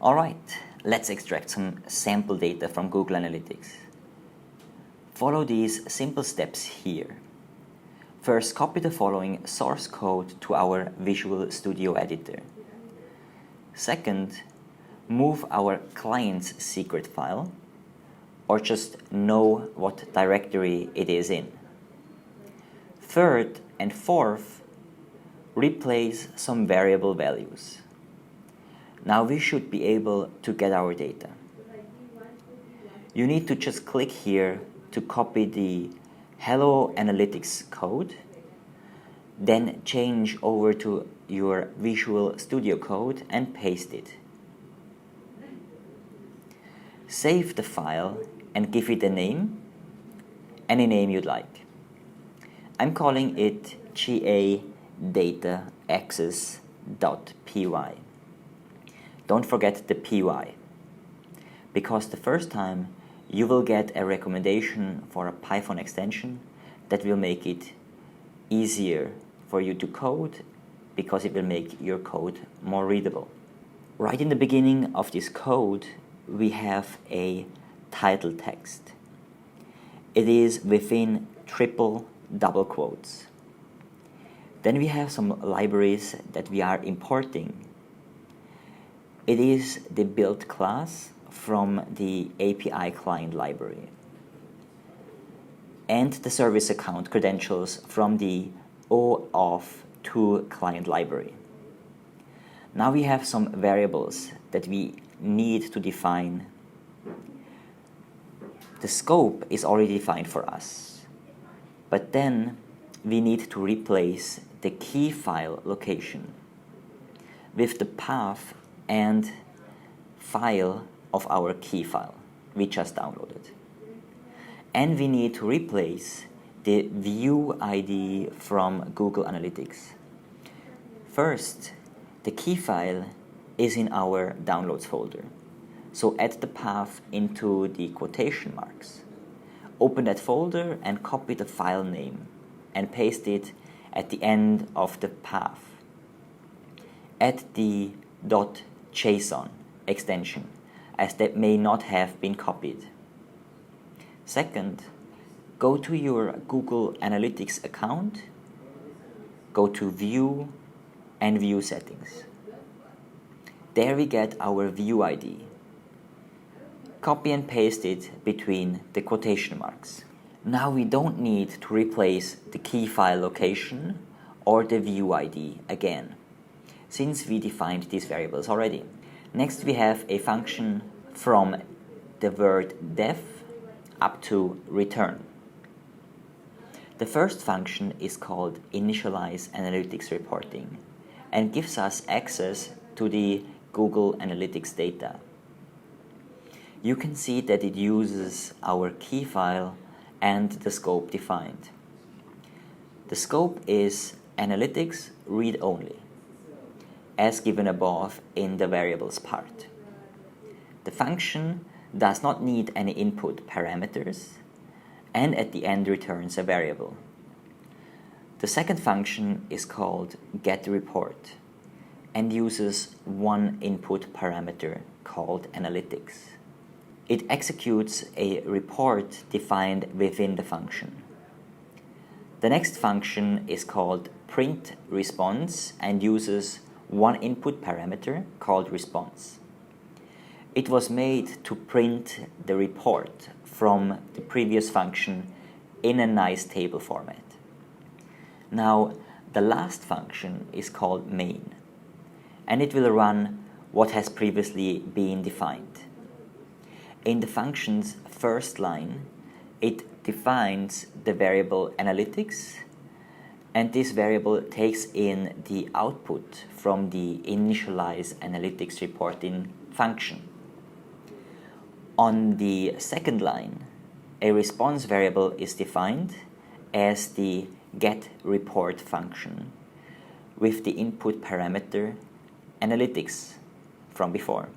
Alright, let's extract some sample data from Google Analytics. Follow these simple steps here. First, copy the following source code to our Visual Studio Editor. Second, move our client's secret file, or just know what directory it is in. Third and fourth, replace some variable values. Now we should be able to get our data. You need to just click here to copy the Hello Analytics code, then change over to your Visual Studio Code and paste it. Save the file and give it a name, any name you'd like. I'm calling it ga-data-access.py. Don't forget the py, because the first time you will get a recommendation for a Python extension that will make it easier for you to code, because it will make your code more readable. Right in the beginning of this code, we have a title text. It is within triple double quotes. Then we have some libraries that we are importing. It is the build class from the API client library and the service account credentials from the OAuth2 client library. Now we have some variables that we need to define. The scope is already defined for us, but then we need to replace the key file location with the path and file of our key file we just downloaded. And we need to replace the view ID from Google Analytics. First, the key file is in our downloads folder. So add the path into the quotation marks. Open that folder and copy the file name and paste it at the end of the path. Add the .json extension, as that may not have been copied. Second, go to your Google Analytics account, go to View and View Settings. There we get our view ID. Copy and paste it between the quotation marks. Now we don't need to replace the key file location or the view ID again, since we defined these variables already. Next we have a function from the word def up to return. The first function is called initialize analytics reporting and gives us access to the Google Analytics data. You can see that it uses our key file and the scope defined. The scope is analytics read-only, as given above in the variables part. The function does not need any input parameters and at the end returns a variable. The second function is called getReport and uses one input parameter called analytics. It executes a report defined within the function. The next function is called printResponse and uses one input parameter called response. It was made to print the report from the previous function in a nice table format. Now, the last function is called main, and it will run what has previously been defined. In the function's first line, it defines the variable analytics, and this variable takes in the output from the initialize analytics reporting function. On the second line, a response variable is defined as the getReport function with the input parameter analytics from before.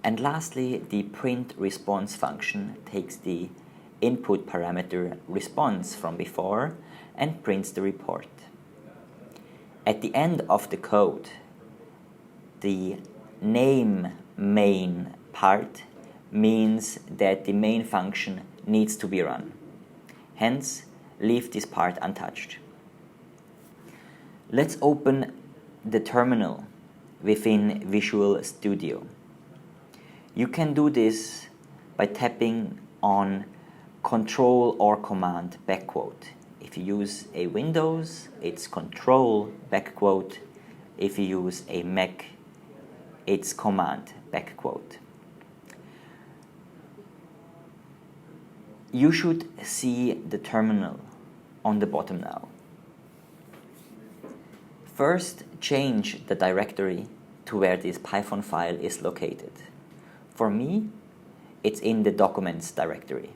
And lastly, the printResponse function takes the input parameter response from before and prints the report. At the end of the code, the name main part means that the main function needs to be run. Hence, leave this part untouched. Let's open the terminal within Visual Studio. You can do this by tapping on Control or Command backquote. If you use a Windows, it's Control backquote. If you use a Mac, it's Command backquote. You should see the terminal on the bottom now. First, change the directory to where this Python file is located. For me, it's in the Documents directory.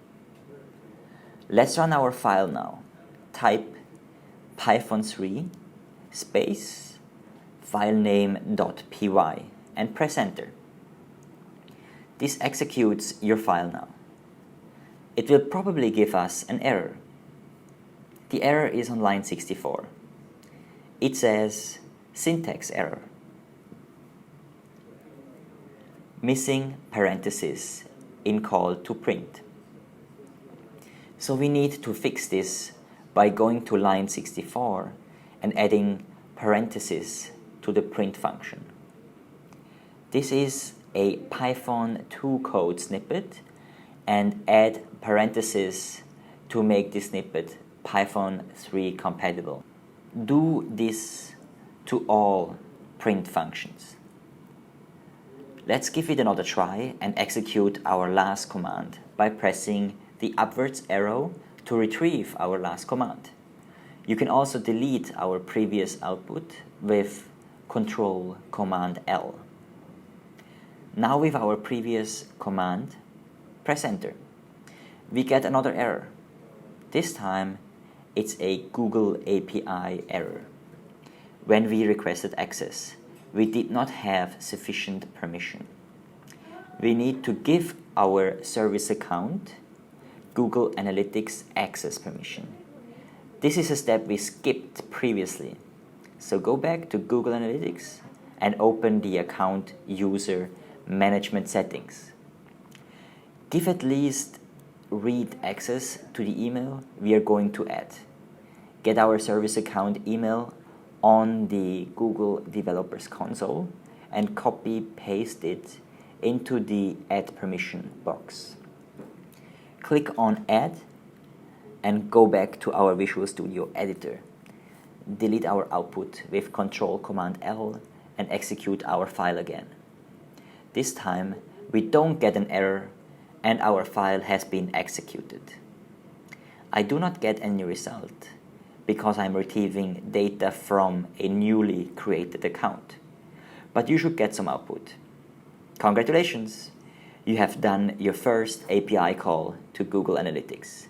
Let's run our file now. Type python3 space filename.py and press enter. This executes your file now. It will probably give us an error. The error is on line 64. It says syntax error. Missing parentheses in call to print. So we need to fix this by going to line 64 and adding parentheses to the print function. This is a Python 2 code snippet, and add parentheses to make this snippet Python 3 compatible. Do this to all print functions. Let's give it another try and execute our last command by pressing the upwards arrow to retrieve our last command. You can also delete our previous output with Control Command L. Now with our previous command, press enter. We get another error. This time it's a Google API error. When we requested access, we did not have sufficient permission. We need to give our service account Google Analytics access permission. This is a step we skipped previously. So go back to Google Analytics and open the account user management settings. Give at least read access to the email we are going to add. Get our service account email on the Google Developers Console and copy paste it into the Add Permission box. Click on Add and go back to our Visual Studio editor. Delete our output with Control Command L and execute our file again. This time we don't get an error and our file has been executed. I do not get any result because I'm retrieving data from a newly created account. But you should get some output. Congratulations! You have done your first API call to Google Analytics.